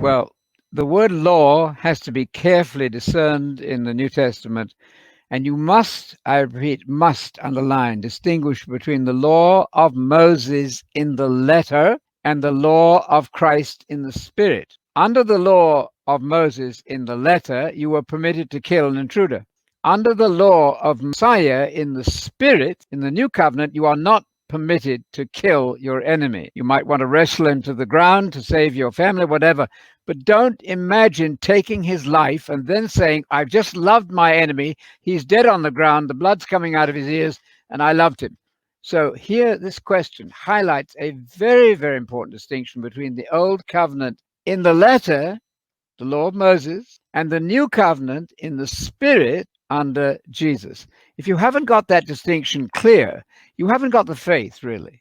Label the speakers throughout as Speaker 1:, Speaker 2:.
Speaker 1: Well, the word law has to be carefully discerned in the New Testament, and you must, I repeat, must underline, distinguish between the law of Moses in the letter and the law of Christ in the spirit. Under the law of Moses in the letter, you were permitted to kill an intruder. Under the law of Messiah in the spirit, in the new covenant, you are not permitted to kill your enemy. You might want to wrestle him to the ground to save your family, whatever. But don't imagine taking his life and then saying, I've just loved my enemy. He's dead on the ground. The blood's coming out of his ears, and I loved him. So here, this question highlights a very, very important distinction between the old covenant in the letter, the law of Moses, and the new covenant in the spirit under Jesus. If you haven't got that distinction clear, you haven't got the faith, really.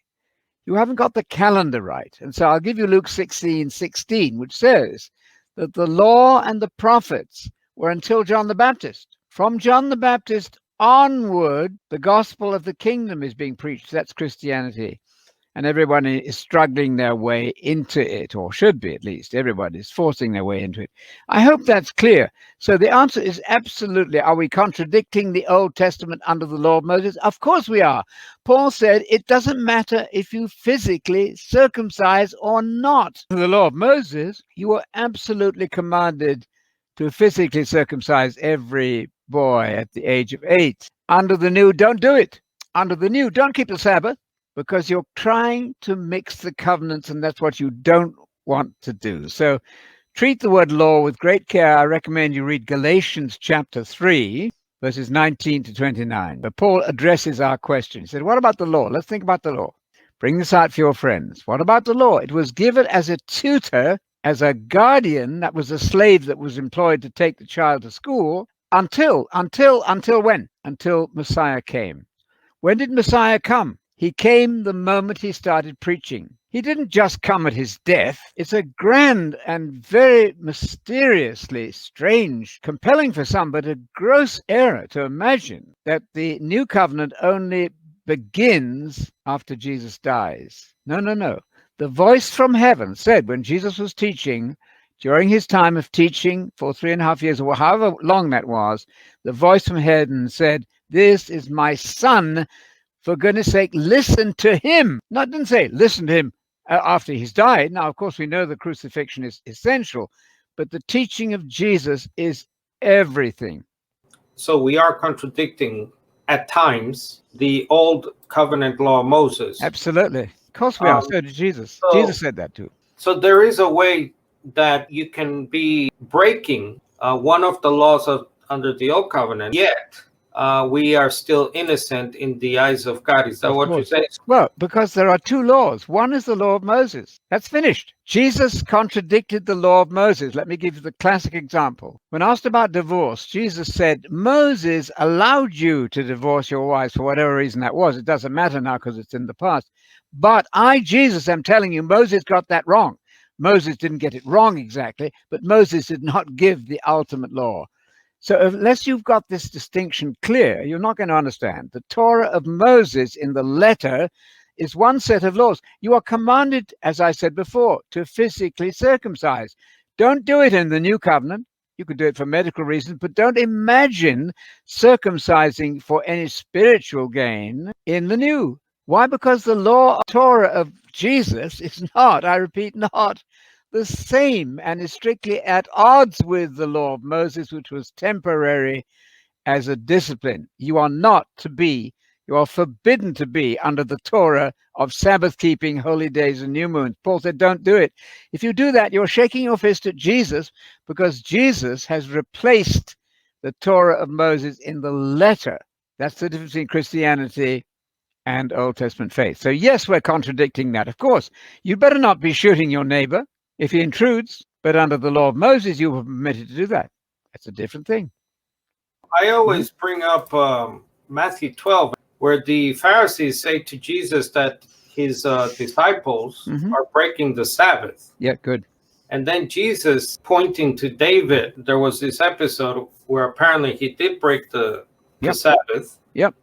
Speaker 1: You haven't got the calendar right. And so I'll give you Luke 16:16, which says that the law and the prophets were until John the Baptist. From John the Baptist onward, the gospel of the kingdom is being preached. That's Christianity. And everyone is struggling their way into it, or should be at least. Everybody is forcing their way into it. I hope that's clear. So the answer is absolutely. Are we contradicting the Old Testament under the law of Moses? Of course we are. Paul said it doesn't matter if you physically circumcise or not. In the law of Moses, you were absolutely commanded to physically circumcise every boy at the age of 8. Under the new, don't do it. Under the new, don't keep the Sabbath, because you're trying to mix the covenants, and that's what you don't want to do. So treat the word law with great care. I recommend you read Galatians chapter 3, verses 19 to 29. But Paul addresses our question. He said, what about the law? Let's think about the law. Bring this out for your friends. What about the law? It was given as a tutor, as a guardian. That was a slave that was employed to take the child to school until when? Until Messiah came. When did Messiah come? He came the moment he started preaching. He didn't just come at his death. It's a grand and very mysteriously strange, compelling for some, but a gross error to imagine that the new covenant only begins after Jesus dies. No. The voice from heaven said when Jesus was teaching, during his time of teaching for 3.5 years, or however long that was, the voice from heaven said, "This is my son. For goodness sake, listen to him." Not didn't say listen to him after he's died. Now, of course, we know the crucifixion is essential, but the teaching of Jesus is everything.
Speaker 2: So we are contradicting at times the old covenant law of Moses.
Speaker 1: Absolutely. Of course we are. So did Jesus. Jesus said that too.
Speaker 2: So there is a way that you can be breaking one of the laws under the old covenant, yet we are still innocent in the eyes of God. Is that what you're saying?
Speaker 1: Well, because there are two laws. One is the law of Moses. That's finished. Jesus contradicted the law of Moses. Let me give you the classic example. When asked about divorce, Jesus said, Moses allowed you to divorce your wives for whatever reason that was. It doesn't matter now because it's in the past. But I, Jesus, am telling you, Moses got that wrong. Moses didn't get it wrong exactly, but Moses did not give the ultimate law. So unless you've got this distinction clear, you're not going to understand. The Torah of Moses in the letter is one set of laws. You are commanded, as I said before, to physically circumcise. Don't do it in the new covenant. You could do it for medical reasons, but don't imagine circumcising for any spiritual gain in the new. Why? Because the law of Torah of Jesus is not, I repeat, not the same, and is strictly at odds with the law of Moses, which was temporary as a discipline. You are not to be, you are forbidden to be under the Torah of Sabbath keeping, holy days, and new moons. Paul said, don't do it. If you do that, you're shaking your fist at Jesus, because Jesus has replaced the Torah of Moses in the letter. That's the difference between Christianity and Old Testament faith. So yes, we're contradicting that. Of course, you better not be shooting your neighbor if he intrudes, but under the law of Moses, you were permitted to do that. That's a different thing.
Speaker 2: I always bring up Matthew 12, where the Pharisees say to Jesus that his disciples are breaking the Sabbath.
Speaker 1: Yeah, good.
Speaker 2: And then Jesus, pointing to David, there was this episode where apparently he did break the Sabbath.
Speaker 1: Yep.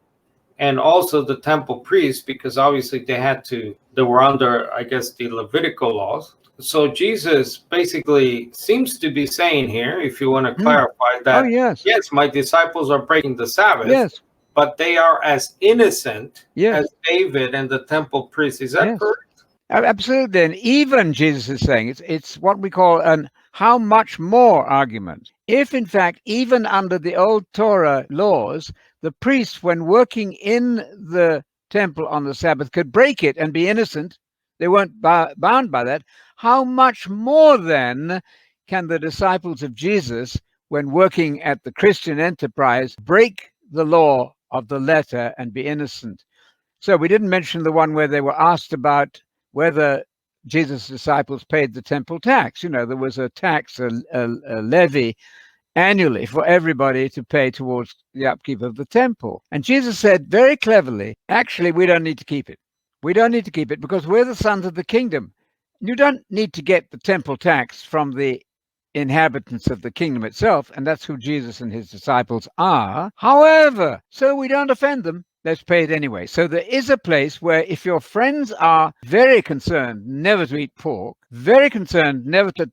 Speaker 2: And also the temple priests, because obviously they were under, I guess, the Levitical laws. So Jesus basically seems to be saying here, if you want to clarify that,
Speaker 1: Oh, yes.
Speaker 2: yes, my disciples are breaking the Sabbath,
Speaker 1: Yes.
Speaker 2: but they are as innocent
Speaker 1: Yes.
Speaker 2: as David and the temple priests. Is that
Speaker 1: Yes.
Speaker 2: correct?
Speaker 1: Absolutely. And even Jesus is saying it's what we call an how much more argument. If in fact, even under the old Torah laws, the priests, when working in the temple on the Sabbath, could break it and be innocent, they weren't bound by that. How much more then can the disciples of Jesus, when working at the Christian enterprise, break the law of the letter and be innocent? So we didn't mention the one where they were asked about whether Jesus' disciples paid the temple tax. You know, there was a tax, a levy annually for everybody to pay towards the upkeep of the temple. And Jesus said very cleverly, actually, we don't need to keep it. We don't need to keep it because we're the sons of the kingdom. You don't need to get the temple tax from the inhabitants of the kingdom itself, and that's who Jesus and his disciples are. However, so we don't offend them, let's pay it anyway. So there is a place where if your friends are very concerned never to eat pork, very concerned never to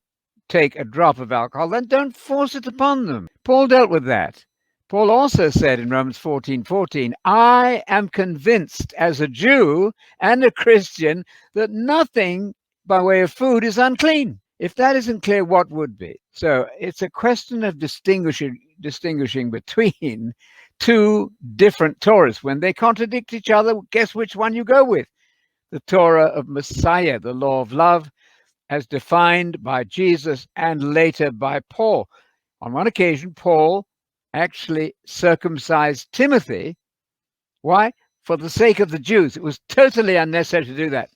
Speaker 1: take a drop of alcohol, then don't force it upon them. Paul dealt with that. Paul also said in Romans 14:14, I am convinced as a Jew and a Christian that nothing by way of food is unclean. If that isn't clear, what would be? So it's a question of distinguishing between two different Torahs. When they contradict each other, guess which one you go with? The Torah of Messiah, the law of love, as defined by Jesus and later by Paul. On one occasion, Paul actually circumcised Timothy. Why? For the sake of the Jews. It was totally unnecessary to do that.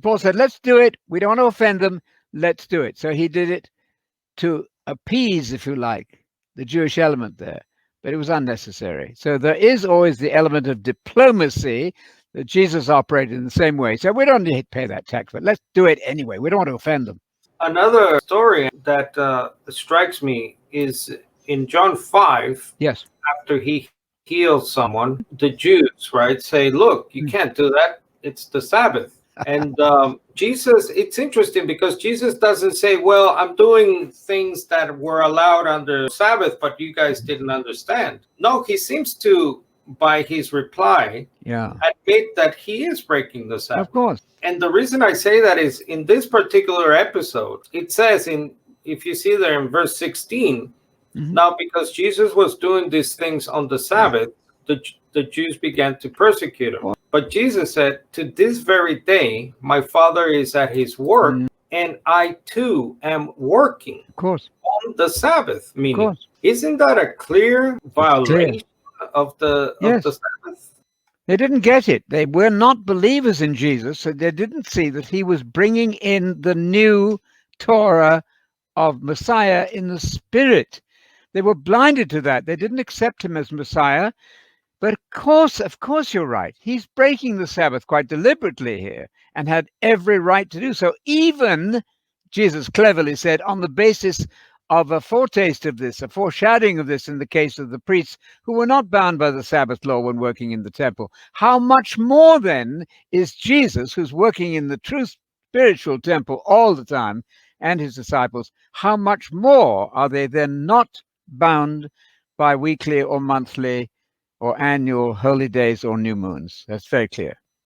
Speaker 1: Paul said, let's do it. We don't want to offend them. Let's do it. So he did it to appease, if you like, the Jewish element there. But it was unnecessary. So there is always the element of diplomacy that Jesus operated in the same way. So we don't need to pay that tax, but let's do it anyway. We don't want to offend them.
Speaker 2: Another story that strikes me is in John 5.
Speaker 1: Yes.
Speaker 2: After he heals someone, the Jews, right, say, look, you can't do that. It's the Sabbath. And Jesus, it's interesting because Jesus doesn't say, well, I'm doing things that were allowed under Sabbath, but you guys didn't understand. No, he seems to, by his reply, admit that he is breaking the Sabbath.
Speaker 1: Of course.
Speaker 2: And the reason I say that is in this particular episode, it says if you see there in verse 16, now because Jesus was doing these things on the Sabbath, the Jews began to persecute him. But Jesus said, to this very day, my Father is at his work, and I too am working on the Sabbath. Meaning, isn't that a clear violation of the Sabbath?
Speaker 1: They didn't get it. They were not believers in Jesus, so they didn't see that he was bringing in the new Torah of Messiah in the Spirit. They were blinded to that. They didn't accept him as Messiah. But of course, you're right. He's breaking the Sabbath quite deliberately here and had every right to do so. Even, Jesus cleverly said, on the basis of a foretaste of this, a foreshadowing of this in the case of the priests who were not bound by the Sabbath law when working in the temple. How much more then is Jesus, who's working in the true spiritual temple all the time, and his disciples, how much more are they then not bound by weekly or monthly or annual holy days or new moons? That's very clear.